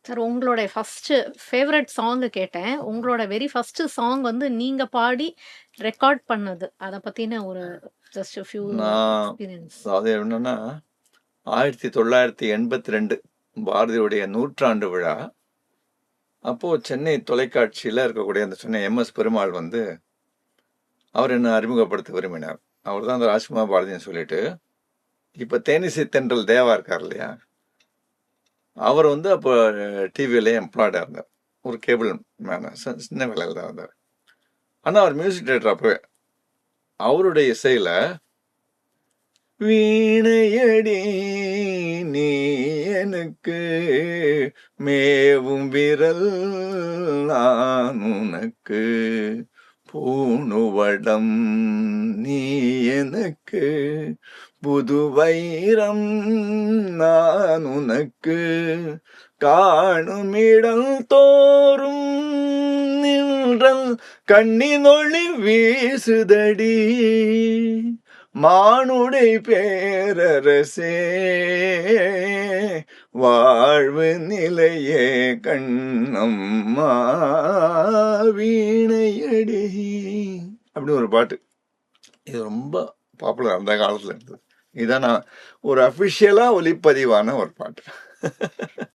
Sir உங்களுடைய first favourite song கேட்டேன். உங்களோட வெரி ஃபர்ஸ்ட் சாங் வந்து நீங்க பாடி ரெக்கார்ட் பண்ணது. அத பத்தின ஒரு ஜஸ்ட் ஃபியூ நான் எக்ஸ்பீரியன்ஸ். அது என்னன்னா 1982 பாரதியுடைய 100ஆண்டு விழா. அப்போ சென்னை தொலைக்காட்சியில இருக்கக்கூடிய அந்த சொன்ன எம்.எஸ். பெருமாள் வந்து அவர் என்ன அறிமுகப்படுத்த விரும்பினார். அவர் தான் அந்த ராஜ்குமார் பாரதின்னு சொல்லிட்டு, இப்ப தேனிசை தென்றல் தேவா இருக்கார் இல்லையா? அவர் வந்து அப்போ டிவியிலே எம்ப்ளாய்டா இருந்தார். ஒரு கேபிள் மேன சின்ன வேலையில் தான் இருந்தார். ஆனால் அவர் மியூசிக் டைரக்டர் அப்பவே. அவருடைய இசையில வீணையடி நீ எனக்கு மேவும் விரல் நான் உனக்கு பூணுவடம் நீ எனக்கு புது வைரம் நான் உனக்கு காணுமிடம் தோறும் நின்றல் கண்ணினொளி வீசுதடி மானுடை பேரரசே வாழ்வு நிலையே கண்ணம்மா வீணையடி அப்படி ஒரு பாட்டு. இது ரொம்ப பாப்புலர் அந்த காலத்துல இருந்தது. இதான் நான் ஒரு அஃபிஷியலா ஒளிப்பதிவான ஒரு பாட்டு.